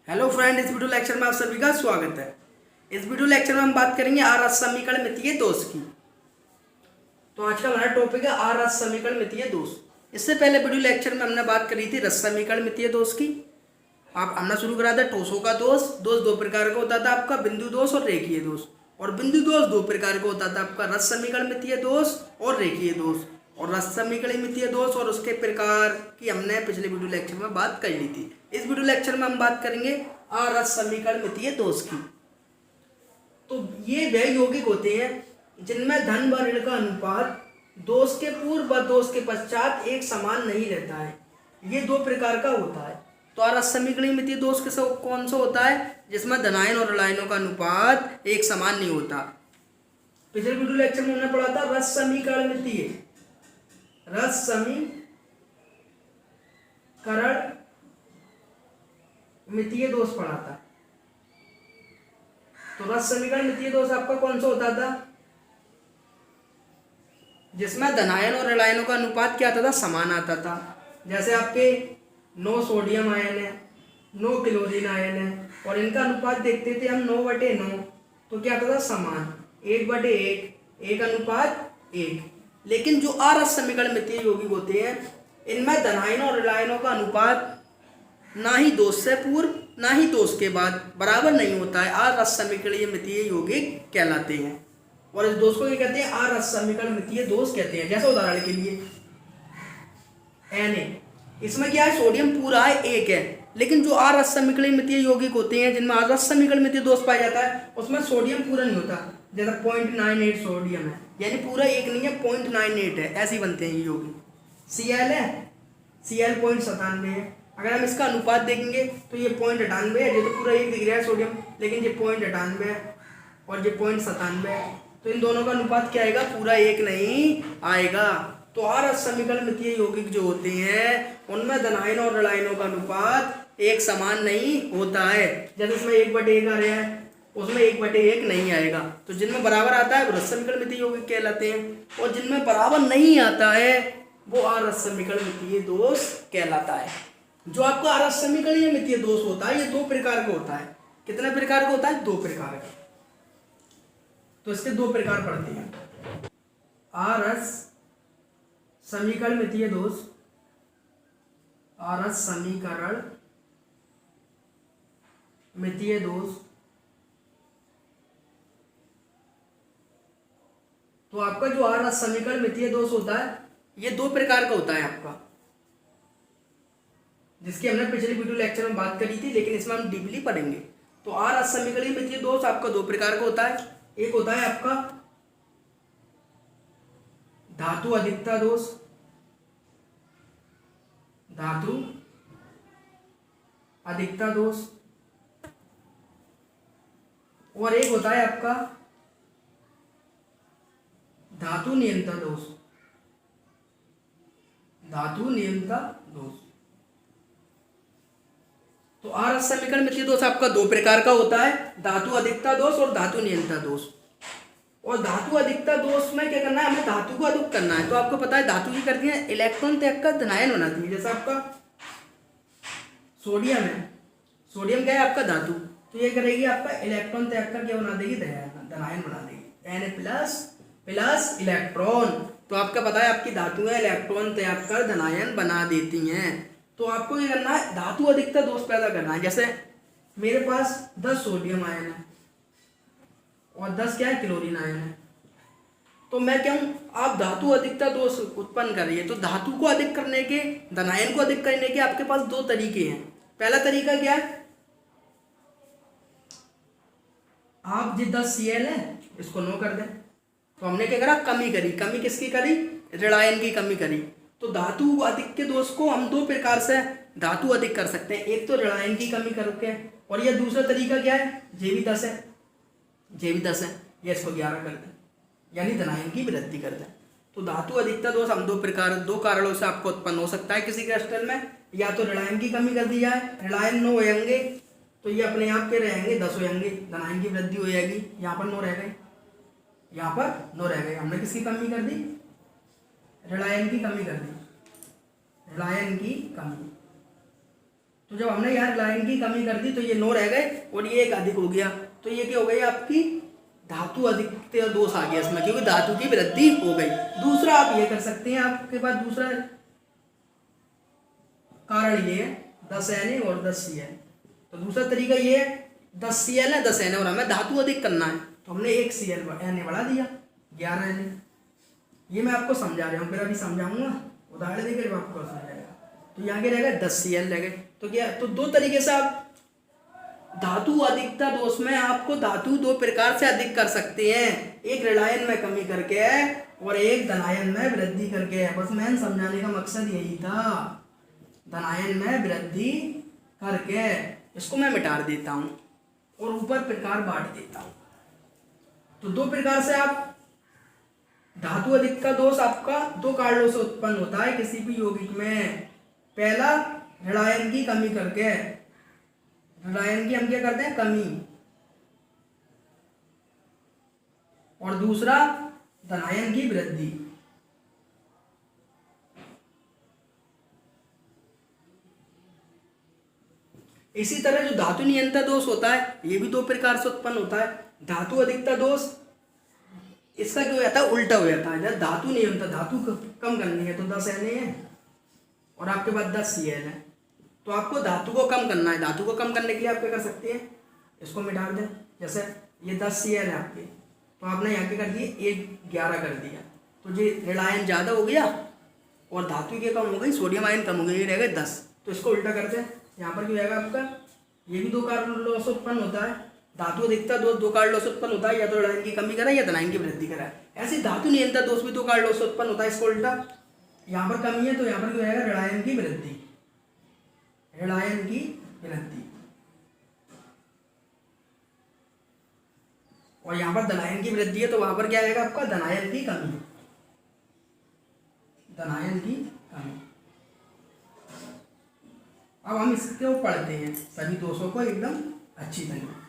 Hello friend, इस video lecture में आप सभी का स्वागत है। इस वीडियो लेक्चर में हम बात करेंगे आर रस समीकरण मितीय दोष की। तो आज का हमारा टॉपिक है आर रस समीकरण मितीय दोष। इससे पहले वीडियो लेक्चर में हमने बात करी थी रस समीकरण मितीय दोष की। आप हमने शुरू करा था ठोसों का दोष। दोष दो प्रकार का होता था आपका, बिंदु दोष और रेखीय दोष। और बिंदु दोष दो प्रकार का होता था आपका, रस समीकरण मितीय दोष और रेखीय दोष। और रस समीकरण मितीय दोष और उसके प्रकार की हमने पिछले वीडियो लेक्चर में बात कर ली थी। इस वीडियो लेक्चर में हम बात करेंगे रस समीकरण मितीय दोष की। तो ये वह यौगिक होते हैं जिनमें धन व ऋण का अनुपात दोष के पूर्व व दोष के पश्चात एक समान नहीं रहता है। ये दो प्रकार का होता है। तो रस समीकरण मितीय दोष कौन सा होता है? जिसमें धनायन और ऋणायनों का अनुपात एक समान नहीं होता। पिछले वीडियो लेक्चर में हमने पढ़ा था रस समीकरण मितीय दोष पढ़ा था। तो रस समीकरण मितीय दोष आपका कौन सा होता था? जिसमें धनायन और ऋणायनों का अनुपात क्या आता था? समान आता था। जैसे आपके 9 सोडियम आयन है, 9 क्लोरीन आयन है, और इनका अनुपात देखते थे हम 9/9। तो क्या आता था? समान 1/1, 1:1। लेकिन जो रस समीकरण मितीय यौगिक होते हैं इनमें धनायन और ऋणायनों का अनुपात ना ही दोष से पूर्व ना ही दोष के बाद बराबर नहीं होता है। रस समीकरण मितीय यौगिक कहलाते हैं। और इस दोष को क्या कहते हैं? रस समीकरण मितीय दोष कहते हैं। जैसे उदाहरण के लिए Na, इसमें क्या है? सोडियम पूरा है 1 है, लेकिन जो रस समीकरण मितीय यौगिक होते हैं जिनमें रस समीकरण मितीय दोष पाया जाता है उसमें सोडियम पूरा नहीं होता। जैसा 0.98 सोडियम है, यानी पूरा 1 नहीं है, 0.98 है। ऐसे बनते हैं ये यौगिक। Cl है, Cl 0.97 है। अगर हम इसका अनुपात देखेंगे तो ये 0.98 है। ये तो पूरा 1 दिख रहा है सोडियम, लेकिन ये 0.98 है और ये 0.97 है। तो इन दोनों का अनुपात क्या आएगा? पूरा 1 नहीं आएगा। तो रस समीकरण मितीय यौगिक जो होते हैं उनमें धनायन और ऋणायनों का अनुपात एक समान नहीं होता है। जैसे इसमें 1/1 आ रहा है, उसमें 1/1 नहीं आएगा। तो जिनमें बराबर आता है वो रस समीकरण मितीय यौगिक कहलाते हैं, और जिनमें बराबर नहीं आता है वो रस समीकरण मितीय दोष कहलाता है। जो आपका रस समीकरण मितीय दोष होता है ये 2 प्रकार का होता है। कितने प्रकार का होता है? 2 प्रकार का। तो इसके 2 प्रकार पड़ते हैं। रस समीकरण मितीय दोष, रस समीकरण मितीय दोष। तो आपका जो रस समीकरण मितीय दोष होता है ये 2 प्रकार का होता है आपका, जिसकी हमने पिछले वीडियो लेक्चर में बात करी थी, लेकिन इसमें हम डीपली पढ़ेंगे। तो रस समीकरण मितीय दोष आपका 2 प्रकार का होता है। एक होता है आपका धातु अधिकता दोष, धातु अधिकता दोष, और एक होता है आपका धातु नियंत्रण दोष, धातु नियंत्रण दोष। तो रस समीकरण मितीय दोष आपका 2 प्रकार का होता है, धातु अधिकता दोष और धातु नियंत्रण दोष। और धातु अधिकता दोष में क्या करना है? हमें धातु को अधिक करना है। तो आपको पता है धातु की करती है इलेक्ट्रॉन त्याग का धनायन बनाती है। जैसा आपका सोडियम है, सोडियम क्या है? आपका धातु। तो ये करेगी आपका इलेक्ट्रॉन त्याग कर क्या बना देगी? धनायन बना देगी। Na+ electron. तो आपका पता है आपकी धातु है इलेक्ट्रॉन त्याग कर धनायन बना देती हैं। तो आपको ये करना है धातु अधिकता दोष पैदा करना है। जैसे मेरे पास 10 सोडियम आयन है और 10 क्या है? क्लोरीन आयन है। तो मैं क्या हूं? आप धातु अधिकता दोष उत्पन्न कर रही है। तो धातु को अधिक करने के, धनायन को अधिक करने के आपके पास 2 तरीके हैं। पहला तरीका क्या है? आप जो 10 Cl है इसको 9 कर दें। तो हमने क्या करा? कमी करी। कमी किसकी करी? ऋणायन की कमी करी। तो धातु अधिक के दोष को हम 2 प्रकार से धातु अधिक कर सकते हैं। एक तो ऋणायन की कमी करके, और यह दूसरा तरीका क्या है? J भी 10 है, J भी 10 है, ये इसको 11 कर दें, यानी धनायन की वृद्धि कर दें। तो धातु अधिकता दोष हम 2 कारणों से आपको उत्पन्न हो सकता है किसी क्रिस्टल में। या तो ऋणायन की कमी कर दी जाए, ऋणायन 9 होंगे तो ये अपने आप के रहेंगे 10 होंगे, धनायन की वृद्धि हो जाएगी। यहाँ पर 9 रह गए, यहाँ पर 9 रह गए। हमने किसकी कमी कर दी? ऋणायन की कमी कर दी, ऋणायन की कमी। तो जब हमने यहाँ रिलायन की कमी कर दी तो ये 9 रह गए और ये 1 अधिक हो गया, तो ये क्या हो गई आपकी धातु अधिकता दोष आ गया इसमें, क्योंकि धातु की वृद्धि हो गई। दूसरा आप ये कर सकते हैं, आपके पास दूसरा कारण ये है 10 Na और 10 Cl। तो दूसरा तरीका ये है 10 Cl है 10 Na और हमें धातु अधिक करना है, तो हमने 1 Cl Na बढ़ा दिया 11 Na। ये मैं आपको समझा रहा हूँ, फिर अभी समझाऊंगा उदाहरण देकर जब आपको समझाएगा। तो यहाँ के रहेगा 10 Cl रह गए। तो क्या, तो दो तरीके से आप धातु अधिकता दोष में आपको धातु 2 प्रकार से अधिक कर सकते हैं, एक ऋणायन में कमी करके और एक धनायन में वृद्धि करके। बस मैंने समझाने का मकसद यही था, धनायन में वृद्धि करके। इसको मैं मिटा देता हूँ और ऊपर प्रकार बांट देता हूँ। तो 2 प्रकार से आप धातु अधिकता दोष आपका 2 कारणों से उत्पन्न होता है किसी भी यौगिक में। पहला ऋणायन की कमी करके, ऋणायन की हम क्या करते हैं कमी, और दूसरा धनायन की वृद्धि। इसी तरह जो धातु नियंत्रण दोष होता है ये भी 2 प्रकार से उत्पन्न होता है। धातु अधिकता दोष इसका क्या हो जाता है, उल्टा हो जाता है। जब धातु नियंत्रण, धातु कम करनी है तो 10 Na है और आपके पास 10 Cl है, तो आपको धातु को कम करना है। धातु को कम करने के लिए आप क्या कर सकते हैं, इसको मिटा दें। जैसे ये 10 Cl है आपके, तो आपने यहाँ के कर दिए 11 कर दिया, तो ये ऋणायन ज़्यादा हो गया और धातु की कम हो गई, सोडियम आयन कम हो गई, ये रह गए 10। तो इसको उल्टा करते हैं, यहाँ पर क्या जाएगा आपका, ये भी 2 कारण से उत्पन्न होता है। धातु अधिकता दोष 2 कारणों से उत्पन्न होता है, या तो ऋणायन की कमी करा या धनायन की वृद्धि करा। ऐसे धातु नियंत्रण दोष भी 2 कारणों से उत्पन्न होता है, इसको उल्टा। यहाँ पर कमी है तो यहाँ पर क्या जाएगा, ऋणायन की वृद्धि, ऋणायन की वृद्धि। और यहाँ पर धनायन की वृद्धि है तो वहां पर क्या आएगा आपका, धनायन की कमी, धनायन की कमी। अब हम इसको पढ़ते हैं सभी दोषों को एकदम अच्छी तरह।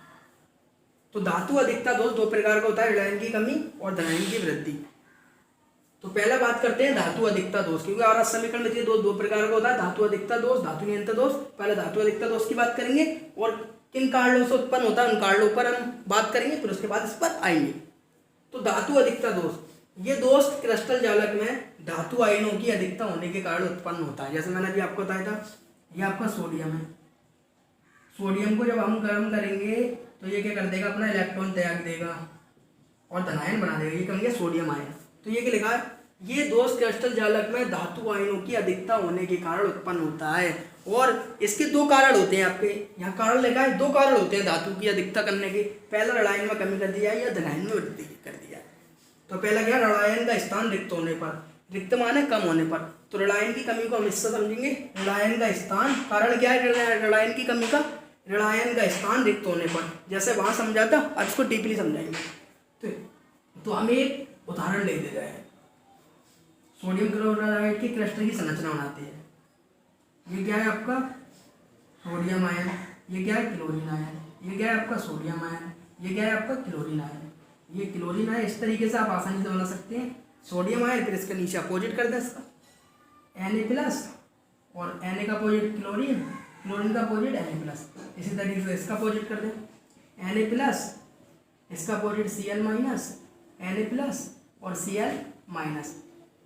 तो धातु अधिकता दोष 2 प्रकार का होता है, ऋणायन की कमी और धनायन की वृद्धि। तो पहला बात करते हैं धातु अधिकता दोष, क्योंकि और समीकरण में 2 प्रकार का होता है, धातु अधिकता दोष, धातु नियंत्रण दोष। पहले धातु अधिकता दोष की बात करेंगे और किन कारणों से उत्पन्न होता है उन कारणों पर हम बात करेंगे, फिर उसके बाद इस पर आएंगे। तो धातु अधिकता दोष, ये दोष क्रिस्टल जालक में धातु आयनों की अधिकता होने के कारण उत्पन्न होता है। जैसे मैंने अभी आपको बताया था, ये आपका सोडियम है, सोडियम को जब हम गर्म करेंगे तो ये क्या कर देगा, अपना इलेक्ट्रॉन त्याग देगा और धनायन बना देगा, ये कम गया सोडियम आयन। तो ये क्या लिखा है, ये दोष क्रिस्टल जालक में धातु आयनों की अधिकता होने के कारण उत्पन्न होता है। और इसके 2 कारण होते हैं, आपके यहाँ कारण लिखा है, 2 कारण होते हैं धातु की अधिकता करने के। पहला ऋणायन में कमी कर दिया या धनायन में वृद्धि कर दिया। तो पहला क्या, ऋणायन का स्थान रिक्त होने पर, रिक्त माने कम होने पर। तो ऋणायन की कमी को हम इससे समझेंगे, ऋणायन का स्थान, कारण क्या है ऋणायन की कमी का, ऋणायन का स्थान रिक्त होने पर। जैसे वहां समझा था, अब इसको डीपली समझाएंगे। तो हम एक उदाहरण ले दे रहे हैं, सोडियम क्लोराइड की क्रिस्टल की संरचना बनाते हैं। ये क्या है आपका सोडियम आयन, ये क्या है क्लोरीन आयन, ये क्या है आपका सोडियम आयन, ये क्या है आपका क्लोरीन आयन, ये क्लोरीन आयन। इस तरीके से आप आसानी से बना सकते हैं सोडियम आयन, फिर इसके नीचे अपोजिट कर दें इसका Na+ और Na का अपोजिट क्लोरीन, क्लोरीन का अपोजिट Na+। इसी तरीके से इसका अपोजिट कर दें Na+, इसका अपोजिट Cl-, Na+ और Cl-।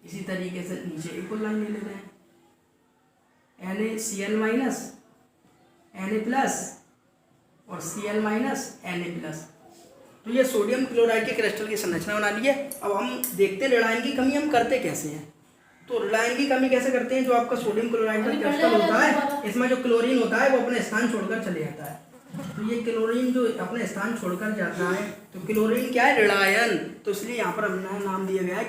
इसी तरीके से नीचे एक और लाइन ले लेते हैं, NaCl-, Na+ और Cl-, Na+। तो ये सोडियम क्लोराइड के क्रिस्टल की संरचना बना ली है। अब हम देखते हैं ऋणायन की कमी हम करते कैसे हैं। तो ऋणायन की कमी कैसे करते हैं, जो आपका सोडियम क्लोराइड का क्रिस्टल होता है, इसमें जो क्लोरीन होता है वो अपने स्थान छोड़कर चले जाता है। तो ये क्लोरीन जो अपने स्थान छोड़कर जाता है, तो क्लोरीन क्या है, ऋणायन। तो इसलिए यहाँ पर हमने नाम दिया गया है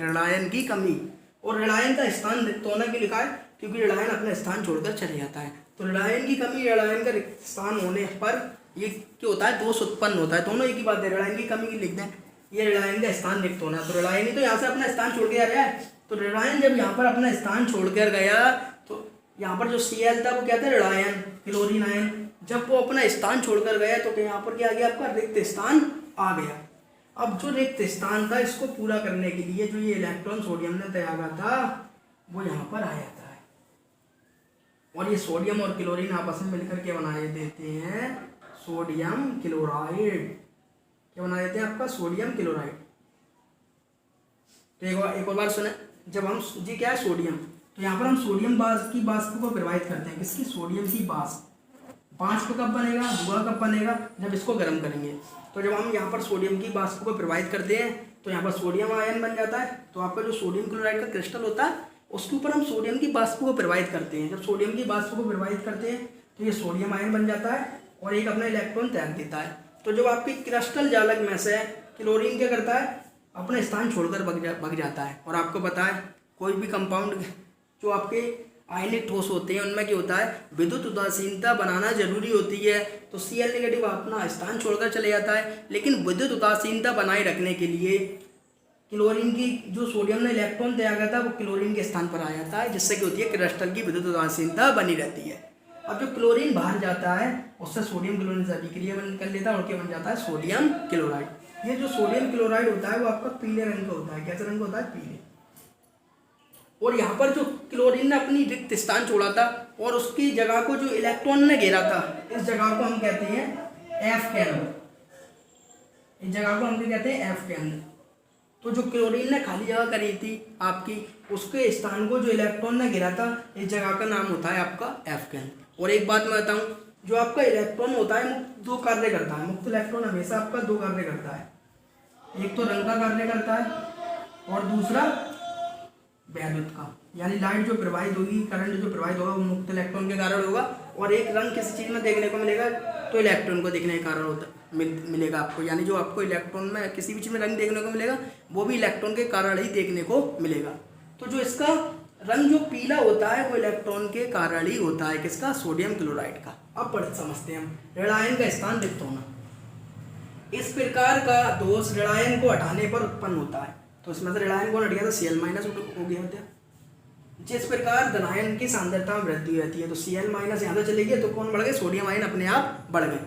ऋणायन की कमी। और ऋणायन का स्थान रिक्त होना क्यों लिखा है, क्योंकि ऋणायन अपने स्थान छोड़कर चले जाता है। तो ऋणायन की कमी, ऋणायन का रिक्त स्थान होने पर ये क्या होता है, दोष उत्पन्न होता है। दोनों एक ही बात है, ऋणायन की कमी की लिख दें, ये ऋणायन का स्थान रिक्त होना। तो ऋणायन ही तो यहाँ से अपना स्थान छोड़ के आ रहा है। तो ऋणायन जब यहाँ पर अपना स्थान छोड़कर गया, तो यहाँ पर जो Cl था वो क्या था, ऋणायन, क्लोरीन आयन। जब वो अपना स्थान छोड़कर गया तो यहाँ पर क्या आ गया, आपका रिक्त स्थान आ गया। अब जो रिक्त स्थान था, इसको पूरा करने के लिए जो ये इलेक्ट्रॉन सोडियम ने त्यागा था वो यहाँ पर आ जाता है। और ये सोडियम और क्लोरीन आपस में मिलकर के बना देते हैं सोडियम क्लोराइड। क्या बना देते हैं आपका? Sodium chloride. तो एक और बार सुने, जब हम जी क्या है सोडियम, तो यहाँ पर हम सोडियम की वाष्प को प्रवाहित करते हैं। किसकी? सोडियम की वाष्प कब बनेगा? धुआं कब बनेगा? जब इसको गर्म करेंगे। तो जब हम यहाँ पर सोडियम की वाष्प को प्रवाहित करते हैं तो यहाँ पर सोडियम आयन बन जाता है। तो आपका जो सोडियम क्लोराइड का क्रिस्टल होता है उसके ऊपर हम सोडियम की वाष्प को प्रवाहित करते हैं। जब सोडियम की वाष्प को प्रवाहित करते हैं तो ये सोडियम आयन बन जाता है और एक अपना इलेक्ट्रॉन त्याग देता है। तो जब आपकी क्रिस्टल जालक में से क्लोरीन क्या करता है? अपना स्थान छोड़कर भग जाता है। और आपको पता है कोई भी कंपाउंड जो आपके आयनिक ठोस होते हैं उनमें क्या होता है? विद्युत उदासीनता बनाना जरूरी होती है। तो Cl नेगेटिव अपना स्थान छोड़कर चले जाता है, लेकिन विद्युत उदासीनता बनाए रखने के लिए क्लोरीन की जो सोडियम ने इलेक्ट्रॉन त्यागा था वो क्लोरीन के स्थान पर आ जाता है, जिससे क्या होती है? क्रिस्टल की विद्युत उदासीनता बनी रहती है। अब जो क्लोरीन बाहर जाता है उससे सोडियम क्लोरीन से अभिक्रिया कर लेता है और क्या बन जाता है? Sodium chloride. ये जो सोडियम क्लोराइड होता है वो आपका पीले रंग का होता है। कैसे रंग का होता है? पीले। और यहाँ पर जो क्लोरीन ने अपनी रिक्त स्थान छोड़ा था और उसकी जगह को जो इलेक्ट्रॉन ने घेरा था, इस जगह को हम कहते हैं एफ केंद्र। इस जगह को हम क्या कहते हैं? एफ केंद्र। तो जो क्लोरीन ने खाली जगह करी थी आपकी, उसके स्थान को जो इलेक्ट्रॉन ने घेरा था, इस जगह का नाम होता है आपका एफ केंद्र। और एक बात मैं बताऊं, जो आपका इलेक्ट्रॉन होता है मुक्त दो कार्य करता है। मुक्त इलेक्ट्रॉन हमेशा आपका दो कार्य करता है। एक तो रंग का कार्य करता है और दूसरा वैद्युत का, यानी लाइट जो प्रवाहित होगी, करंट जो प्रवाहित होगा वो मुक्त इलेक्ट्रॉन के कारण होगा। और एक रंग किसी चीज़ में देखने को मिलेगा तो इलेक्ट्रॉन को देखने के कारण होता मिलेगा आपको, यानी जो आपको इलेक्ट्रॉन में किसी भी चीज़ में रंग देखने को मिलेगा वो भी इलेक्ट्रॉन के कारण ही देखने को मिलेगा। तो जो इसका रंग जो पीला होता है वो इलेक्ट्रॉन के कारण ही होता है। किसका? सोडियम क्लोराइड का। अब पढ़ समझते हैं हम ऋणायन का स्थान रिक्त होना। इस प्रकार का दोष ऋणायन को हटाने पर उत्पन्न होता है। तो इसमें से ऋणायन कौन हट गया? तो Cl माइनस हो गया होता है। जिस प्रकार धनायन की सांद्रता में वृद्धि रहती है तो Cl माइनस यहाँ से चले गए तो कौन बढ़ गए? सोडियम आयन अपने आप बढ़ गए,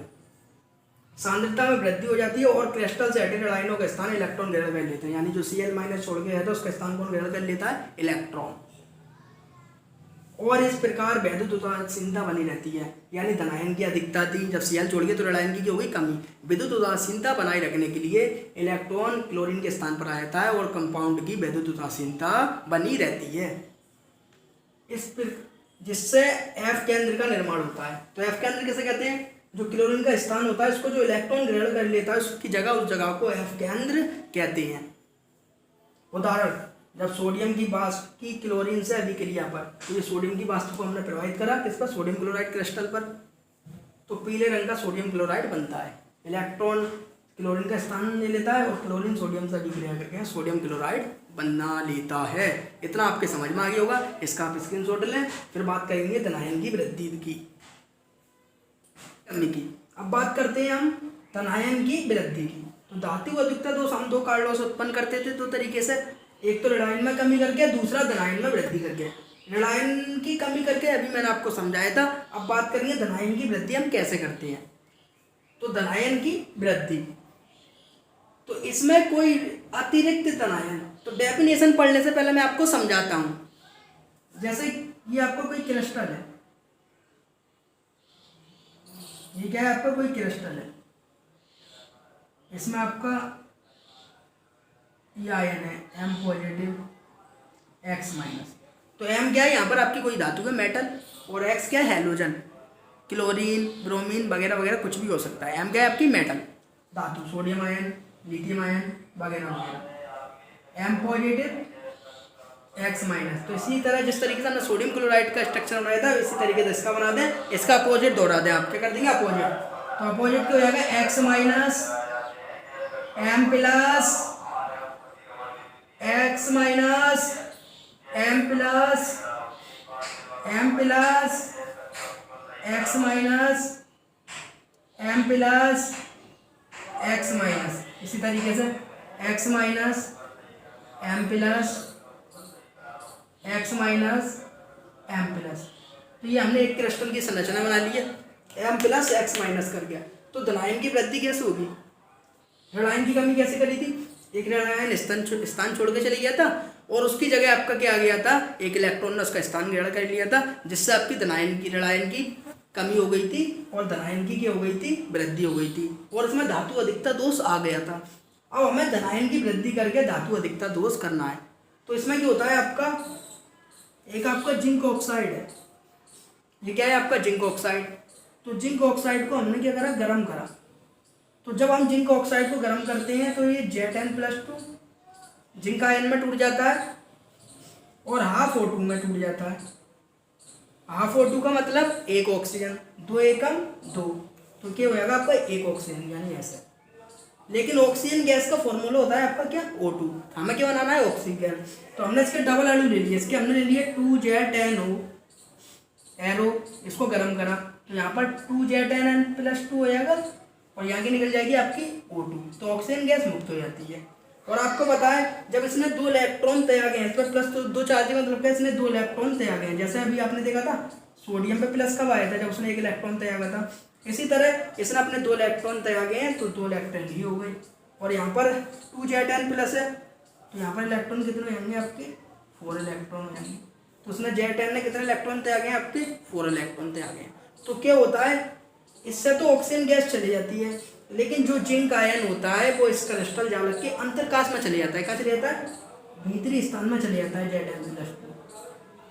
सांद्रता में वृद्धि हो जाती है और क्रिस्टल से हटे ऋणायनों का स्थान इलेक्ट्रॉन ग्रहण कर लेते हैं। यानी जो Cl माइनस छोड़ के है तो उसका स्थान कौन ग्रहण कर लेता है? इलेक्ट्रॉन। और इस प्रकार वैद्युत उदासीनता बनी रहती है, यानी धनायन की अधिकता थी, जब Cl छोड़ गए तो ऋणायन की हो गई कमी। विद्युत उदासीनता बनाए रखने के लिए इलेक्ट्रॉन क्लोरीन के स्थान पर आ जाता है और कंपाउंड की विद्युत उदासीनता बनी रहती है। जिससे एफ केंद्र का निर्माण होता है। तो एफ केंद्र किसे कहते हैं? जो क्लोरीन का स्थान होता है इसको जो इलेक्ट्रॉन ग्रहण कर लेता है उसकी जगह, उस जगह को एफ केंद्र कहते हैं। उदाहरण, जब सोडियम की वाष्प की क्लोरीन से अभिक्रिया पर, तो ये सोडियम की वाष्प को हमने प्रवाहित करा किस पर? सोडियम क्लोराइड क्रिस्टल पर, तो पीले रंग का सोडियम क्लोराइड बनता है। इलेक्ट्रॉन क्लोरीन का स्थान ले लेता है और क्लोरीन सोडियम से अभिक्रिया करके सोडियम क्लोराइड बना लेता है। इतना आपके समझ में आ गया होगा, इसका आप स्क्रीनशॉट लें। फिर बात करेंगे धनायन की वृद्धि की, कमी की। अब बात करते हैं हम धनायन की वृद्धि की। तो धातु अधिकता दोष हम दो कारणों से उत्पन्न करते थे, दो तरीके से। एक तो ऋणायन में कमी करके, दूसरा धनायन में वृद्धि करके। ऋणायन की कमी करके अभी मैंने आपको समझाया था। अब बात करेंगे धनायन की वृद्धि हम कैसे करते हैं। तो धनायन की वृद्धि, तो इसमें कोई अतिरिक्त धनायन, तो डेफिनेशन पढ़ने से पहले मैं आपको समझाता हूं। जैसे ये आपको कोई क्रिस्टल है, ये क्या है? आपका कोई क्रिस्टल है, इसमें आपका ये आयन है M पॉजिटिव X माइनस। तो M क्या है? यहाँ पर आपकी कोई धातु है मेटल, और X क्या है? हैलोजन, क्लोरीन, ब्रोमीन वगैरह वगैरह कुछ भी हो सकता है। M क्या है? आपकी मेटल धातु, सोडियम आयन, लिथियम आयन वगैरह वगैरह। M positive X minus. तो इसी तरह जिस तरीके से हमने सोडियम क्लोराइड का स्ट्रक्चर बनाया था इसी तरीके से इसका बना दें, इसका अपोजिट दोहरा दें। आप क्या कर देंगे? अपोजिट। तो अपोजिट क्या हो जाएगा? X minus M plus X minus M plus M plus X minus M plus X minus. इसी तरीके से X minus M plus X minus M plus. तो ये हमने एक क्रिस्टल की संरचना बना ली है, M प्लस X माइनस कर गया। तो धनायन की वृद्धि कैसे होगी? ऋणायन की कमी कैसे करी थी? एक ऋणायन स्थान छोड़ के चले गया था और उसकी जगह आपका क्या आ गया था, एक इलेक्ट्रॉन ने उसका स्थान ग्रहण कर लिया था, जिससे आपकी धनायन की कमी हो गई थी और धनायन की क्या हो गई थी, वृद्धि हो गई थी, और इसमें धातु अधिकता दोष आ गया था। अब हमें धनायन की वृद्धि करके धातु अधिकता दोष करना है। तो इसमें क्या होता है आपका, एक आपका जिंक ऑक्साइड है, ये क्या है आपका जिंक ऑक्साइड। तो जिंक ऑक्साइड को हमने क्या करा, गर्म करा। तो जब हम जिंक ऑक्साइड को गर्म करते हैं तो ये Zn+2 जिंक आयन में टूट जाता है और ½ O2 में टूट जाता है। ½ O2 का मतलब एक ऑक्सीजन, 2 एकम 2, तो क्या हो जाएगा आपका एक ऑक्सीजन, यानी ऐसे। लेकिन ऑक्सीजन गैस का फॉर्मूला होता है आपका क्या, O2। हमें क्या बनाना है, ऑक्सीजन। तो हमने इसके डबल अणु ले लिए, इसके हमने ले लिए 2Z10O एरो, इसको गर्म करा तो यहाँ पर 2Z10N+2 हो जाएगा और यहाँ की निकल जाएगी आपकी O2, तो ऑक्सीजन गैस मुक्त हो जाती है। और आपको पता है जब इसमें 2 इलेक्ट्रॉन तय गए हैं, इस पर प्लस तो 2 चार्ज का मतलब क्या, इसमें 2 इलेक्ट्रॉन तय गए हैं। जैसे अभी आपने देखा था सोडियम पे प्लस कब आया था, जब उसने 1 इलेक्ट्रॉन तय गया था। इसी तरह इसने अपने 2 इलेक्ट्रॉन तय गए हैं, तो 2 इलेक्ट्रॉन ही हो गए। और यहाँ पर 2Z10+ है, तो यहाँ पर इलेक्ट्रॉन कितने होंगे आपके, 4 इलेक्ट्रॉन हो जाएंगे। तो उसने Z10 ने कितने इलेक्ट्रॉन तय गए आपके, 4 इलेक्ट्रॉन तय गए। तो क्या होता है, इससे तो ऑक्सीजन गैस चली जाती है, लेकिन जो जिंक आयन होता है वो इस क्रिस्टल जालक के अंतरकाश में चले जाता है। क्या चले जाता है, भीतरी स्थान में चले जाता है Zn+2।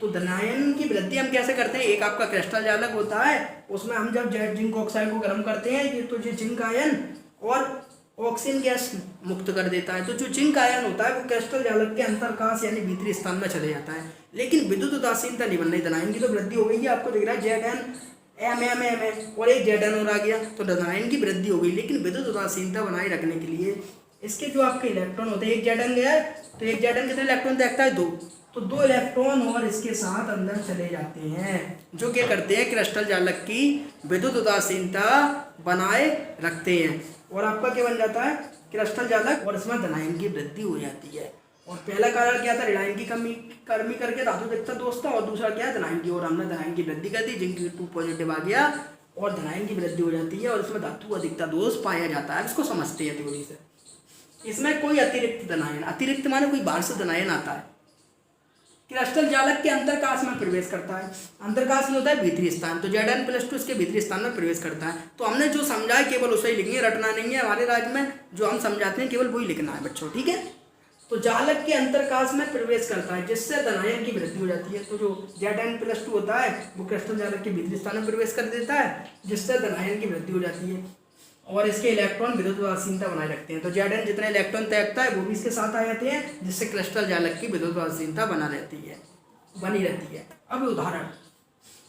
तो धनायन की वृद्धि हम कैसे करते हैं, एक आपका क्रिस्टल जालक होता है, उसमें हम जब जिंक ऑक्साइड को गर्म करते हैं तो जो जिंक आयन और ऑक्सीजन गैस मुक्त कर देता है। तो जो जिंक आयन होता है वो क्रिस्टल जालक के अंतरकाश यानी भीतरी स्थान में चले जाता है, लेकिन विद्युत उदासीनता नहीं बन रही। धनायन की तो वृद्धि हो गई है, आपको दिख रहा है Zn और एक Zn और आ गया, तो धनायन की वृद्धि हो गई। लेकिन विद्युत उदासीनता बनाए रखने के लिए इसके जो आपके इलेक्ट्रॉन होते हैं, एक Zn गया है तो एक Zn कितने इलेक्ट्रॉन देखता है, 2, तो 2 इलेक्ट्रॉन और इसके साथ अंदर चले जाते हैं, जो क्या करते हैं, क्रिस्टल जालक की विद्युत उदासीनता बनाए रखते हैं। और आपका क्या बन जाता है, क्रिस्टल जालक, और इसमें धनायन की वृद्धि हो जाती है। और पहला कारण क्या था, ऋणायन की कमी करके धातु अधिकता दोष था, और दूसरा क्या है, धनायन की, और हमने धनायन की वृद्धि कर दी, जिंक 2 पॉजिटिव आ गया और धनायन की वृद्धि हो जाती है और इसमें धातु अधिकता दोष पाया जाता है। इसको समझते हैं थ्योरी से। इसमें कोई अतिरिक्त धनायन, अतिरिक्त माने कोई बाहर से धनायन आता है, क्रिस्टल जालक के अंतरकाश में प्रवेश करता है। अंतरकाश में होता है भीतरी स्थान, तो Zn+2 इसके भीतरी स्थान में प्रवेश करता है। तो हमने जो समझा है केवल उसे ही लिखेंगे, रटना नहीं है। हमारे राज्य में जो हम समझाते हैं केवल वही लिखना है बच्चों, ठीक है। तो जालक के अंतरकाश में प्रवेश करता है, जिससे धनायन की वृद्धि हो जाती है। तो जो Zn+2 होता है वो क्रिस्टल जालक के भीतरी स्थान में प्रवेश कर देता है, जिससे धनायन की वृद्धि हो जाती है और इसके इलेक्ट्रॉन विद्युत उदासीनता बनाए रखते हैं। तो Zn जितने इलेक्ट्रॉन त्यागता है वो भी इसके साथ आ जाते हैं, जिससे क्रिस्टल जालक की विद्युत उदासीनता बनी रहती है। अब उदाहरण,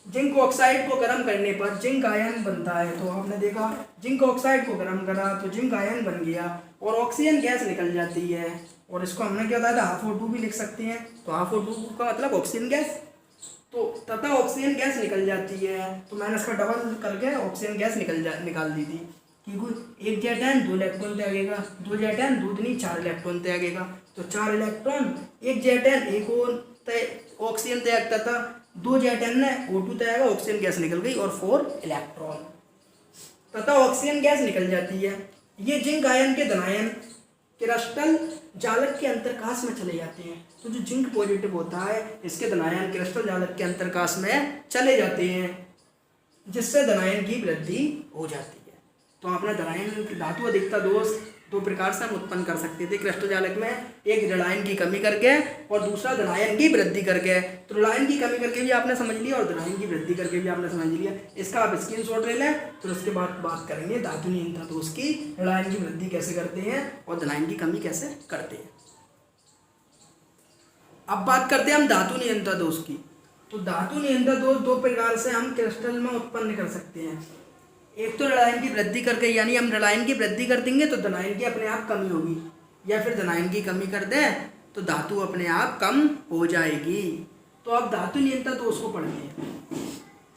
जिंक ऑक्साइड को गर्म करने पर जिंक आयन बनता है। तो आपने देखा जिंक ऑक्साइड को गर्म करा तो जिंक आयन बन गया और ऑक्सीजन गैस निकल जाती है, और इसको हमने क्या बताया था, ½ O2 भी लिख सकते हैं। तो ½ O2 का मतलब ऑक्सीजन गैस, तो तथा ऑक्सीजन गैस निकल जाती है। तो मैंने इसका डबल करके ऑक्सीजन गैस निकाल दी थी, क्योंकि एक Zn 2 इलेक्ट्रॉन त्यागेगा, 2 Zn 2 दूनी 4 इलेक्ट्रॉन त्यागेगा, तो 4 इलेक्ट्रॉन, एक Zn एक और ऑक्सीजन त्यागता था, 2 Zn ने O2 त्यागा, ऑक्सीजन गैस निकल गई और 4 इलेक्ट्रॉन तथा ऑक्सीजन गैस निकल जाती है। ये जिंक आयन के धनायन क्रिस्टल जालक के अंतरकाश में चले जाते हैं। तो जो जिंक पॉजिटिव होता है इसके धनायन क्रिस्टल जालक के अंतरकाश में चले जाते हैं, जिससे धनायन की वृद्धि हो जाती है। तो आपने धनायन धातु अधिकता दोष 2 प्रकार से हम उत्पन्न कर सकते थे क्रिस्टल जालक में, एक ऋणायन की कमी करके और दूसरा धनायन की वृद्धि करके। तो ऋणायन की कमी करके भी आपने समझ लिया और धनायन की वृद्धि करके भी आपने समझ लिया। इसका आप स्क्रीनशॉट ले लें, फिर उसके बाद बात करेंगे धातु नियंत्रण दोष की, ऋणायन की वृद्धि कैसे करते हैं और धनायन की कमी कैसे करते हैं। अब बात करते हैं हम धातु नियंत्रण दोष की। तो धातु नियंत्रण दोष 2 प्रकार से हम क्रिस्टल में उत्पन्न कर सकते हैं। एक तो ऋणायन की वृद्धि करके, यानी हम ऋणायन की वृद्धि कर देंगे तो धनायन की अपने आप कमी होगी, या फिर धनायन की कमी कर दें तो धातु अपने आप कम हो जाएगी। तो अब धातु नियंत्रण दोष को पढ़ते हैं।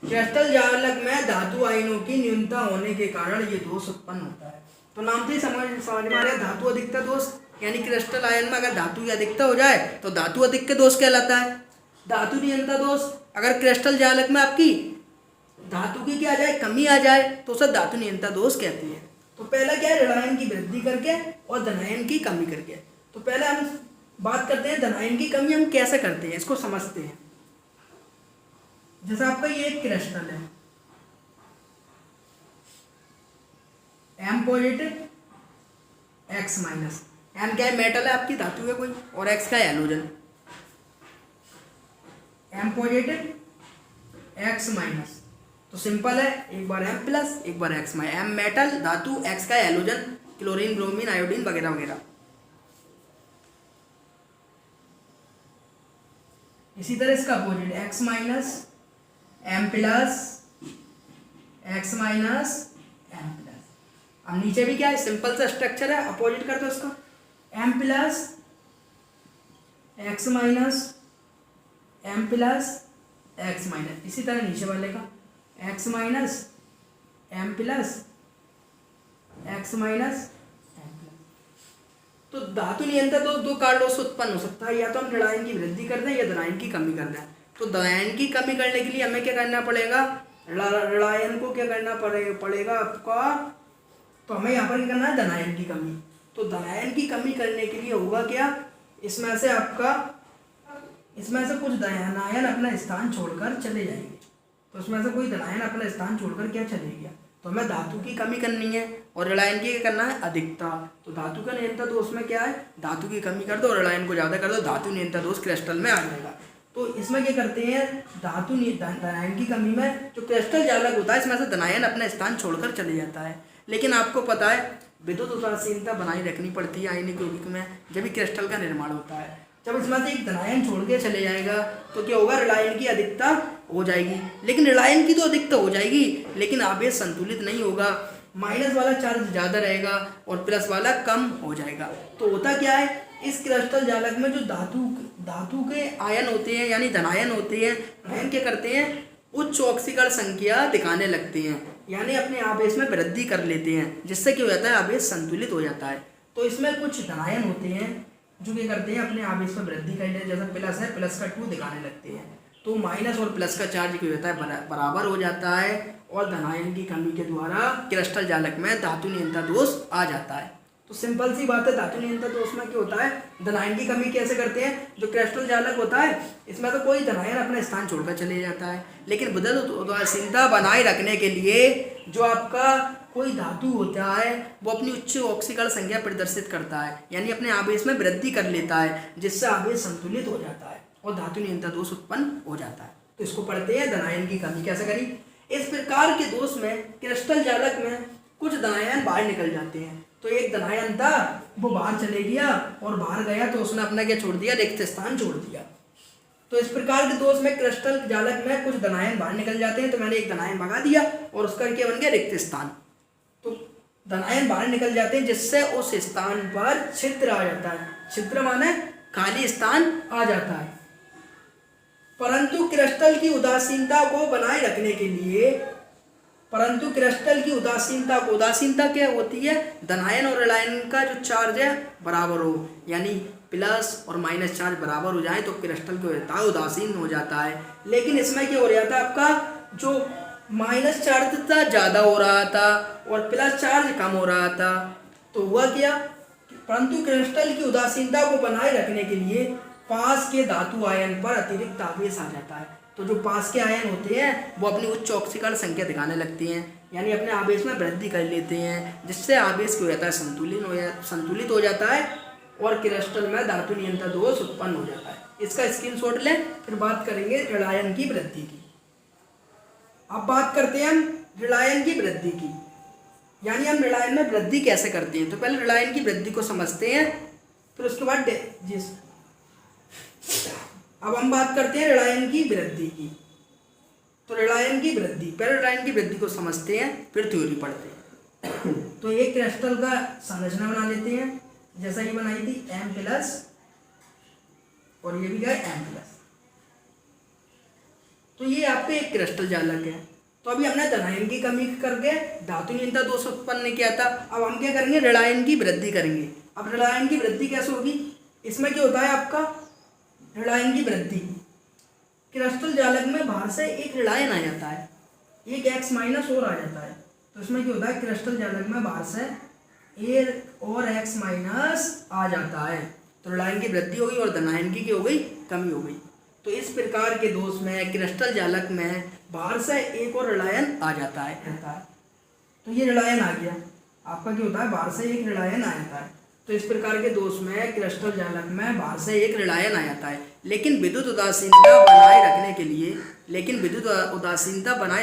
क्रिस्टल जालक में धातु आयनों की न्यूनता होने के कारण ये दोष उत्पन्न होता है। तो नाम से ही समझ में आ रहा है, धातु अधिकता दोष, यानी क्रिस्टल आयन में अगर धातु की अधिकता हो जाए तो धातु अधिक दोष कहलाता है। धातु नियंत्रण दोष, अगर क्रिस्टल जालक में आपकी धातु की क्या आ जाए, कमी आ जाए, तो उसे धातु नियंत्रण दोष कहते हैं। तो पहला क्या है, ऋणायन की वृद्धि करके और धनायन की कमी करके। तो पहले हम बात करते हैं धनायन की कमी हम कैसे करते हैं, इसको समझते हैं। जैसे आपका ये एक क्रिस्टल है, M positive X minus. M क्या है, मेटल है, आपकी धातु है कोई, और X का halogen. M positive X minus, तो सिंपल है, एक बार M प्लस एक बार X माइनस। M मेटल धातु, X का हैलोजन, क्लोरीन ब्रोमीन आयोडीन वगैरह वगैरह। इसी तरह इसका opposite X minus M plus X minus M plus. अब नीचे भी क्या है, सिंपल सा स्ट्रक्चर है, अपोजिट कर दो इसका, M plus X minus M plus X minus. इसी तरह नीचे वाले का X minus M plus X minus M plus. तो धातु नियंत्रण तो दो कारणों से उत्पन्न हो सकता है, या तो हम ऋणायन की वृद्धि कर दें या धनायन की कमी कर दें। तो धनायन की कमी करने के लिए हमें क्या करना पड़ेगा, ऋणायन को क्या करना पड़ेगा आपका, तो हमें यहाँ पर क्या करना है, धनायन की कमी। तो धनायन की कमी करने के लिए होगा क्या, इसमें से आपका, इसमें से कुछ धनायन अपना स्थान छोड़कर चले जाएंगे। तो इसमें से कोई धनायन अपना स्थान छोड़कर क्या चले गया, तो हमें धातु की कमी करनी है और ऋणायन की क्या करना है, अधिकता। तो धातु का नियंत्रण दोष में क्या है, धातु की कमी कर दो और ऋणायन को ज़्यादा कर दो, धातु नियंत्रण दोष क्रिस्टल में आ जाएगा। तो इसमें क्या करते हैं, धातु धनायन की कमी में जो क्रिस्टल जालक होता है, इसमें से धनायन अपना स्थान छोड़कर चले जाता है। लेकिन आपको पता है विद्युत उदासीनता बनाए रखनी पड़ती है आयनिक यौगिक में, जब भी क्रिस्टल का निर्माण होता है। जब इसमें से एक धनायन छोड़ के चले जाएगा तो क्या होगा, ऋणायन की अधिकता हो जाएगी। लेकिन ऋणायन की तो अधिकता हो जाएगी, लेकिन आवेश संतुलित नहीं होगा, माइनस वाला चार्ज ज़्यादा रहेगा और प्लस वाला कम हो जाएगा। तो होता क्या है, इस क्रिस्टल जालक में जो धातु के आयन होते हैं यानी धनायन होते हैं, धनायन क्या करते हैं, उच्च ऑक्सीकरण संख्या दिखाने लगते हैं, यानी अपने आवेश में वृद्धि कर लेते हैं, जिससे क्या हो जाता है, आवेश संतुलित हो जाता है। तो इसमें कुछ धनायन होते हैं जो क्या करते हैं, अपने आवेश में वृद्धि कर लेते हैं। जैसा प्लस है, प्लस का 2 दिखाने लगते हैं, तो माइनस और प्लस का चार्ज क्या होता है, बराबर हो जाता है, और धनायन की कमी के द्वारा क्रिस्टल जालक में धातु नियंत्रण दोष आ जाता है। तो सिंपल सी बात है, धातु नियंत्रण दोष में क्या होता है, धनायन की कमी कैसे करते हैं, जो क्रिस्टल जालक होता है इसमें तो कोई धनायन अपना स्थान छोड़कर चले जाता है, लेकिन विद्युत उदासीनता बनाए रखने के लिए जो आपका कोई धातु होता है वो अपनी उच्च ऑक्सीकरण संख्या प्रदर्शित करता है, यानी अपने आवेश में वृद्धि कर लेता है, जिससे आवेश संतुलित हो जाता है और धातु नियंत्रण दोष उत्पन्न हो जाता है। तो इसको पढ़ते हैं, धनायन की कमी कैसे करी। इस प्रकार के दोष में क्रिस्टल जालक में कुछ धनायन बाहर निकल जाते हैं। तो एक धनायन था वो बाहर चले गया, और बाहर गया तो उसने अपना क्या छोड़ दिया, रिक्त स्थान छोड़ दिया। तो इस प्रकार के दोष में क्रिस्टल जालक में कुछ धनायन बाहर निकल जाते हैं। तो मैंने एक धनायन भगा दिया और उसका क्या बन गया, रिक्त स्थान। तो धनायन बाहर निकल जाते हैं, जिससे उस स्थान पर छिद्र आ जाता है। छिद्र माने खाली स्थान आ जाता है। परंतु क्रिस्टल की उदासीनता को बनाए रखने के लिए, परंतु क्रिस्टल की उदासीनता क्या होती है, धनायन और ऋणायन का जो चार्ज है बराबर हो, यानी प्लस और माइनस चार्ज बराबर हो जाए तो क्रिस्टल क्या होता है, उदासीन हो जाता है। लेकिन इसमें क्या हो रहा था, आपका जो माइनस चार्ज था ज़्यादा हो रहा था और प्लस चार्ज कम हो रहा था। तो हुआ क्या, परंतु क्रिस्टल की उदासीनता को बनाए रखने के लिए पास के धातु आयन पर अतिरिक्त आवेश आ जाता है। तो जो पास के आयन होते हैं वो अपनी उच्च ऑक्सीकरण संख्या दिखाने लगती हैं, यानी अपने आवेश में वृद्धि कर लेते हैं, जिससे आवेश क्या हो जाता है, संतुलित हो जाता है और क्रिस्टल में धातु नियंत्रण दोष उत्पन्न हो जाता है। इसका स्क्रीनशॉट लें, फिर बात करेंगे ऋणायन की वृद्धि की। अब बात करते हैं हम ऋणायन की वृद्धि की, यानी हम ऋणायन में वृद्धि कैसे करते हैं। तो पहले ऋणायन की वृद्धि को समझते हैं, फिर उसके बाद अब हम बात करते हैं ऋणायन की वृद्धि की। तो ऋणायन की वृद्धि, पहले ऋणायन की वृद्धि को समझते हैं, फिर थ्योरी पढ़ते हैं। तो एक क्रिस्टल का संरचना बना लेते हैं, जैसा ये बनाई थी M प्लस, और ये भी क्या है M प्लस। तो ये आपके एक क्रिस्टल जालक है। तो अभी हमने धनायन की कमी करके धातु नियंत्रण दोष उत्पन्न किया था। अब हम क्या करेंगे, ऋणायन की वृद्धि करेंगे। अब ऋणायन की वृद्धि कैसे होगी, इसमें क्या होता है आपका, ऋणायन की वृद्धि, क्रिस्टल जालक में बाहर से एक ऋणायन आ जाता है, एक X माइनस और आ जाता है। तो इसमें क्या होता है, क्रिस्टल जालक में बाहर से एक और X माइनस आ जाता है। तो ऋणायन की वृद्धि होगी और धनायन की क्या हो गई, कमी हो गई। तो इस प्रकार के दोष में क्रिस्टल जालक में बाहर से एक और ऋणायन आ जाता है। तो ये ऋणायन आ गया आपका, क्या होता है, बाहर से एक ऋणायन आ जाता है। तो इस प्रकार के दोष में क्रिस्टल जालक में बाहर से एक ऋणायन आ जाता है। लेकिन विद्युत उदासीनता बनाए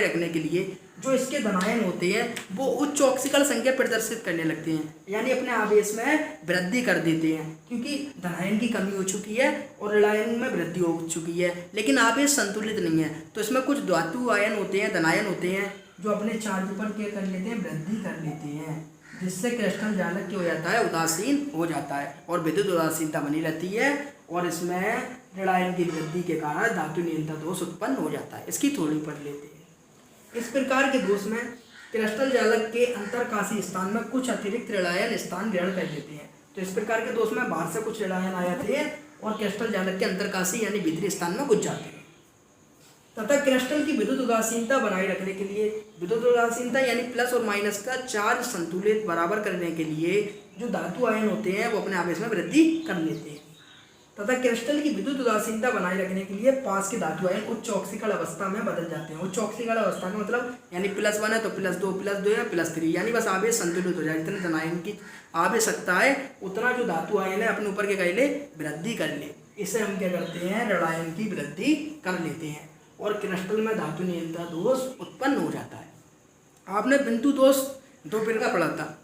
रखने के लिए जो इसके धनायन होते हैं वो उच्च ऑक्सीकल संख्या प्रदर्शित करने लगते हैं, यानी अपने आवेश में वृद्धि कर देते हैं, क्योंकि धनायन की कमी हो चुकी है और ऋणायन में वृद्धि हो चुकी है, लेकिन आवेश संतुलित नहीं है। तो इसमें कुछ धातु आयन होते हैं, धनायन होते हैं, जो अपने चार्ज पर क्या कर लेते हैं, वृद्धि कर लेते हैं, जिससे क्रिस्टल जालक क्या हो जाता है, उदासीन हो जाता है और विद्युत उदासीनता बनी रहती है और इसमें ऋणायन की वृद्धि के कारण धातु न्यूनता दोष उत्पन्न हो जाता है। इसकी थोड़ी पढ़ लेते हैं। इस प्रकार के दोष में क्रिस्टल जालक के अंतरकाशी स्थान में कुछ अतिरिक्त ऋणायन स्थान ग्रहण कर लेते हैं। तो इस प्रकार के दोष में बाहर से कुछ ऋणायन आ जाते हैं और क्रिस्टल जालक के अंतरकाशी यानी भीतरी स्थान में घुस जाते हैं। तथा क्रिस्टल की विद्युत उदासीनता बनाए रखने के लिए, विद्युत उदासीनता यानी प्लस और माइनस का चार्ज संतुलित बराबर करने के लिए जो धातु आयन होते हैं वो अपने आवेश में वृद्धि कर लेते हैं। तथा क्रिस्टल की विद्युत उदासीनता बनाए रखने के लिए पास के धातु आयन उच्च ऑक्सीकल अवस्था में बदल जाते हैं। उच्च ऑक्सीकल अवस्था का मतलब यानी +1 है तो +2 या +3, यानी बस आवेश संतुलित हो जाए। जितने धनायन की आवश्यकता है उतना जो धातु आयन है अपने ऊपर के कर ले, वृद्धि कर ले। इसे हम क्या करते हैं, ऋणायन की वृद्धि कर लेते हैं और क्रिस्टल में धातु न्यूनता दोष उत्पन्न हो जाता है। आपने बिंदु दोष दो प्रकार पढ़ा था,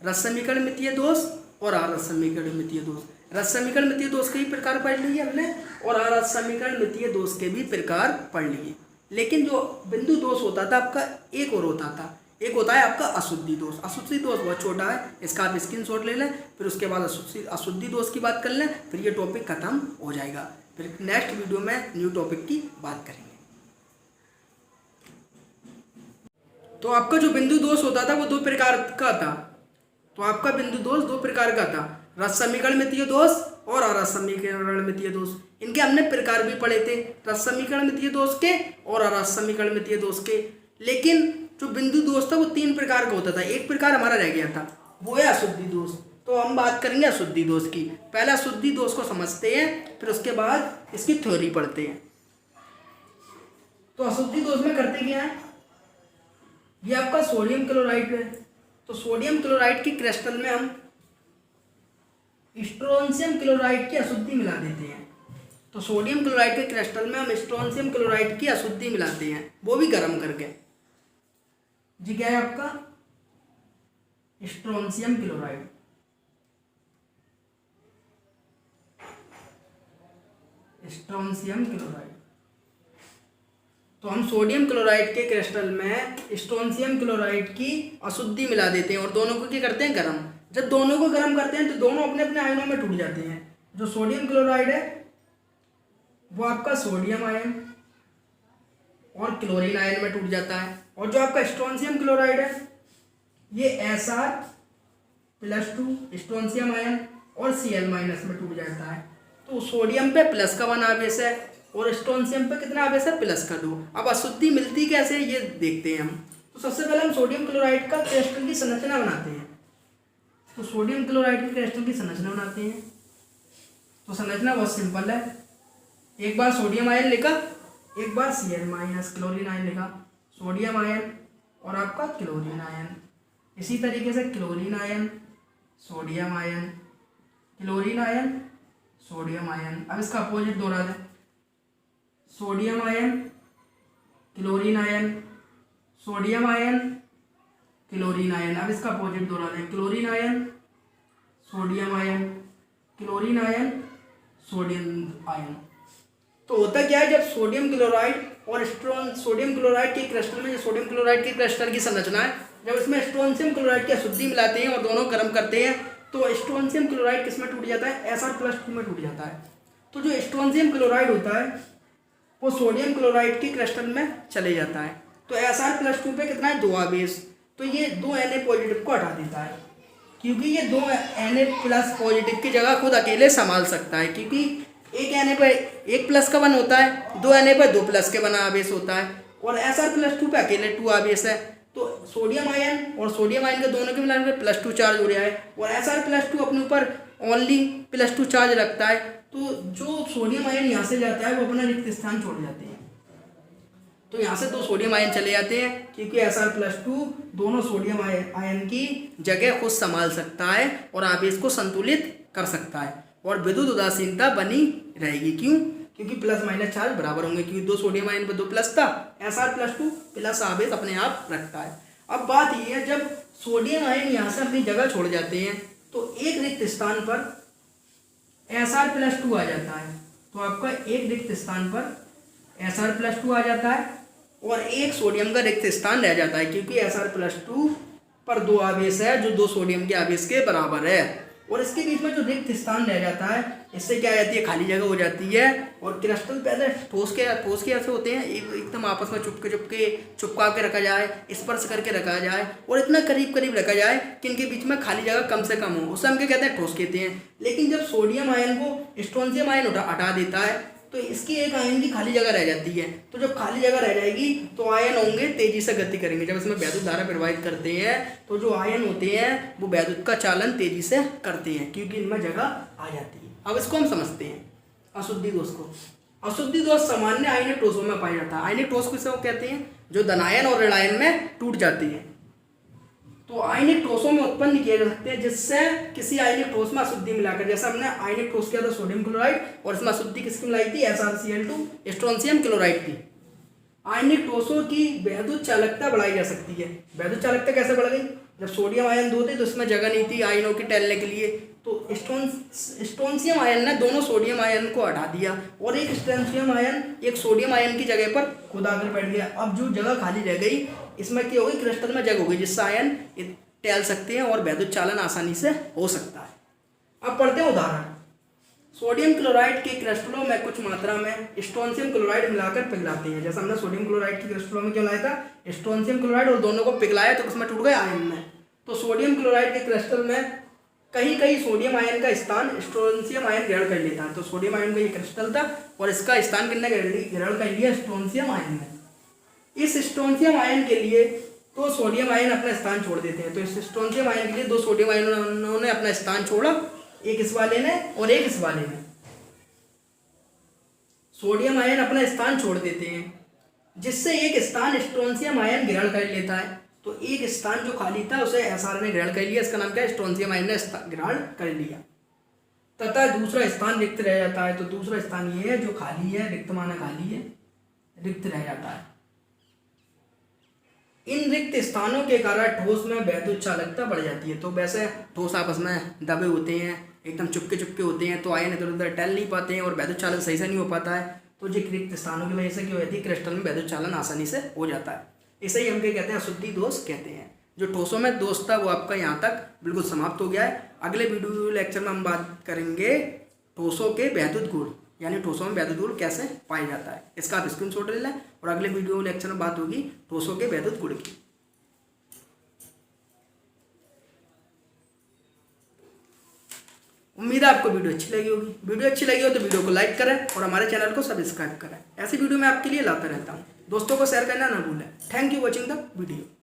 रस समीकरण मितीय दोष और आरस समीकरण मितीय दोष। रस समीकरण मितीय दोष के भी प्रकार पढ़ लिए हमने और आरस समीकरण मितीय दोष के भी प्रकार पढ़ लिए। लेकिन जो बिंदु दोष होता था आपका एक और होता था, एक होता है आपका अशुद्धि दोष। अशुद्धि दोष बहुत छोटा है, इसका आप स्क्रीनशॉट ले लें, फिर उसके बाद अशुद्धि दोष की बात कर लें, फिर ये टॉपिक खत्म हो जाएगा। फिर नेक्स्ट वीडियो में न्यू टॉपिक की बात करेंगे। तो आपका जो बिंदु दोष होता था वो दो प्रकार का था। तो आपका बिंदु दोष दो प्रकार का था, रस समीकरण मितीय दोष और अरस समीकरण मितीय दोष। इनके हमने प्रकार भी पढ़े थे, रस समीकरण मितीय दोष के और अरस समीकरण मितीय दोष के। लेकिन जो बिंदु दोष था वो 3 प्रकार का होता था, एक प्रकार हमारा रह गया था, वो है अशुद्धि दोष। तो हम बात करेंगे अशुद्धि दोष की। पहले अशुद्धि दोष को समझते हैं, फिर उसके बाद इसकी थ्योरी पढ़ते हैं। तो अशुद्धि दोष में करते क्या है, ये आपका सोडियम क्लोराइड है। तो सोडियम क्लोराइड की क्रिस्टल में हम स्ट्रोंशियम क्लोराइड की अशुद्धि मिला देते हैं। तो सोडियम क्लोराइड के क्रिस्टल में हम स्ट्रोंशियम क्लोराइड की अशुद्धि मिलाते हैं, वो भी गर्म करके। जी क्या है आपका स्ट्रोंशियम क्लोराइड। Strontium chloride. तो हम सोडियम क्लोराइड के क्रिस्टल में स्ट्रोंशियम क्लोराइड की अशुद्धि मिला देते हैं और दोनों को क्या करते हैं, गर्म। जब दोनों को गर्म करते हैं तो दोनों अपने अपने आयनों में टूट जाते हैं। जो सोडियम क्लोराइड है वो आपका सोडियम आयन और क्लोरीन आयन में टूट जाता है, और जो आपका स्ट्रोंशियम क्लोराइड है ये Sr+2 स्ट्रोंशियम आयन और Cl- में टूट जाता है। तो सोडियम पे प्लस का 1 आवेश है और स्ट्रोंशियम पे कितना आवेश है, प्लस का 2। अब अशुद्धि मिलती कैसे ये देखते हैं हम। तो सबसे पहले हम सोडियम क्लोराइड का क्रिस्टल की संरचना बनाते हैं। तो सोडियम क्लोराइड की क्रिस्टल की संरचना बनाते हैं। तो संरचना बहुत सिंपल है, एक बार सोडियम आयन लिखा, एक बार Cl- क्लोरीन आयन लिखा, सोडियम आयन और आपका क्लोरीन आयन। इसी तरीके से chlorine ion, sodium ion, chlorine ion, sodium ion. अब इसका अपोजिट दोहरा दें, sodium ion, chlorine ion, sodium ion, chlorine ion. अब इसका अपोजिट दोहरा दें, chlorine ion, sodium ion, chlorine ion, sodium ion. तो होता क्या है, जब सोडियम क्लोराइड और सोडियम क्लोराइड के क्रिस्टल में, जो सोडियम क्लोराइड के क्रिस्टल की संरचना है, जब इसमें स्ट्रोंशियम क्लोराइड की अशुद्धि मिलाते हैं और दोनों गर्म करते हैं तो स्ट्रोंशियम क्लोराइड किस में टूट जाता है, Sr+2 में टूट जाता है। तो जो स्ट्रोंशियम क्लोराइड होता है वो सोडियम क्लोराइड की क्रिस्टल में चले जाता है। तो Sr+2 पे कितना है, 2 आवेश। तो ये 2 Na पॉजिटिव को हटा देता है, क्योंकि ये 2 Na+ पॉजिटिव की जगह खुद अकेले संभाल सकता है, क्योंकि एक Na पर 1 प्लस का 1 होता है, 2 Na पर 2 प्लस के 1 आवेश होता है, और Sr+2 पे अकेले 2 आवेश है। तो सोडियम आयन और सोडियम आयन के दोनों के मिलाकर +2 चार्ज हो रहा है, और Sr+2 अपने ऊपर ओनली +2 चार्ज रखता है, तो जो सोडियम आयन यहाँ से जाता है वो अपना रिक्त स्थान छोड़ जाते हैं। तो यहाँ से 2 सोडियम आयन चले जाते हैं क्योंकि Sr+2 दोनों सोडियम आयन की जगह खुद संभाल सकता है और आवेश को संतुलित कर सकता है और विद्युत उदासीनता बनी रहेगी। क्यों? क्योंकि प्लस माइनस चार्ज बराबर होंगे, क्योंकि 2 सोडियम आयन पर 2 प्लस था, Sr+2 प्लस आवेश अपने आप रखता है। अब बात यह है, जब सोडियम आयन यहाँ से अपनी जगह छोड़ जाते हैं तो एक रिक्त स्थान पर Sr+2 आ जाता है, तो आपका एक रिक्त स्थान पर Sr+2 आ जाता है और एक सोडियम का रिक्त स्थान रह जाता है, क्योंकि Sr+2 पर 2 आवेश है जो 2 सोडियम के आवेश के बराबर है। और इसके बीच में जो रिक्त स्थान रह जाता है, इससे क्या जाती है, खाली जगह हो जाती है और क्रिस्टल पहले ठोस के ऐसे होते हैं, एकदम आपस में चुपका के रखा जाए, स्पर्श करके रखा जाए और इतना करीब करीब रखा जाए कि इनके बीच में खाली जगह कम से कम हो, उसे हम क्या कहते हैं, ठोस कहते हैं। लेकिन जब सोडियम आयन को स्ट्रोंशियम आयन हटा देता है तो इसकी एक आयन की खाली जगह रह जाती है, तो जब खाली जगह रह जाएगी तो आयन होंगे तेजी से गति करेंगे। जब इसमें वैद्युत धारा प्रवाहित करते हैं तो जो आयन होते हैं वो वैद्युत का चालन तेजी से करते हैं, क्योंकि इनमें जगह आ जाती है। अब इसको हम समझते हैं अशुद्धि दोष को। अशुद्धि दोष सामान्य आयनिक ठोसों में पाया जाता है। आयनिक ठोस किसे वो कहते हैं, जो धनायन और ऋणायन में टूट जाती है। तो आयनिक ठोसों में उत्पन्न किए जा सकते हैं जिससे किसी आयनिक ठोस में अशुद्धि मिलाकर, जैसे हमने आयनिक ठोस किया था सोडियम क्लोराइड और इसमें अशुद्धि किसकी मिलाई थी, SrCl2 स्ट्रोंशियम क्लोराइड की। आयनिक ठोसों की वैद्युत चालकता बढ़ाई जा सकती है। वैद्युत चालकता कैसे बढ़ गई, जब सोडियम आयन 2 थे तो इसमें जगह नहीं थी आयनों की टैलने के लिए, तो स्ट्रोंशियम आयन ने दोनों सोडियम आयन को हटा दिया और एक स्ट्रोंशियम आयन एक सोडियम आयन की जगह पर खुद आकर बैठ गया। अब जो जगह खाली रह गई इसमें क्या होगी, क्रिस्टल में जगह होगी जिससे आयन टैल सकते हैं और वैद्युत चालन आसानी से हो सकता है। अब पढ़ते हैं उदाहरण। सोडियम क्लोराइड के क्रिस्टलों में कुछ मात्रा में स्ट्रोंशियम क्लोराइड मिलाकर पिघलाते हैं। जैसा हमने सोडियम क्लोराइड के क्रिस्टलों में क्या लाया था, स्ट्रोंशियम क्लोराइड, और दोनों को पिघलाया तो उसमें टूट गए आयन में। तो सोडियम क्लोराइड के क्रिस्टल में कहीं कहीं सोडियम आयन का स्थान स्ट्रोंशियम आयन ग्रहण कर लेता है। तो सोडियम आयन का ये क्रिस्टल था और इसका स्थान किसने ग्रहण कर लिया, स्ट्रोंशियम आयन में। इस स्ट्रोंशियम आयन के लिए 2 सोडियम आयन अपना स्थान छोड़ देते हैं। तो इस स्ट्रोंशियम आयन के लिए 2 सोडियम आयनों ने अपना स्थान छोड़ा, एक इस वाले ने और एक इस वाले ने। सोडियम आयन अपना स्थान छोड़ देते हैं जिससे एक स्थान स्ट्रोंशियम आयन ग्रहण कर लेता है। तो एक स्थान जो खाली था उसे Sr ने ग्रहण कर लिया, इसका नाम क्या है, स्ट्रोंशियम आयन ने ग्रहण कर लिया, तथा दूसरा स्थान रिक्त रह जाता है। तो दूसरा स्थान ये है जो खाली है, रिक्त माना खाली है, रिक्त रह जाता है। इन रिक्त स्थानों के कारण ठोस में वैद्युत चालकता बढ़ जाती है। तो वैसे ठोस आपस में दबे होते हैं, एकदम चुपके होते हैं, तो आयन इधर उधर टैल नहीं पाते हैं और वैद्युत चालन सही से नहीं हो पाता है। तो जो रिक्त स्थानों की वजह से क्या होती है, क्रिस्टल में वैद्युत चालन आसानी से हो जाता है। इसे ही हम क्या कहते हैं, अशुद्धि दोष कहते हैं। जो ठोसों में दोष था वो आपका यहाँ तक बिल्कुल समाप्त हो गया है। अगले वीडियो लेक्चर में हम बात करेंगे ठोसों के वैद्युत गुण, यानी ठोसों में वैद्युत गुण कैसे पाया जाता है। इसका आप स्क्रीनशॉट ले लें और अगले वीडियो लेक्चर में बात होगी ठोसों के वैद्युत गुण की। उम्मीद है आपको वीडियो अच्छी लगी होगी। वीडियो अच्छी लगी हो तो वीडियो को लाइक करें और हमारे चैनल को सब्सक्राइब करें। ऐसी वीडियो मैं आपके लिए लाता रहता हूँ। दोस्तों को शेयर करना ना भूलें। Thank you watching the video.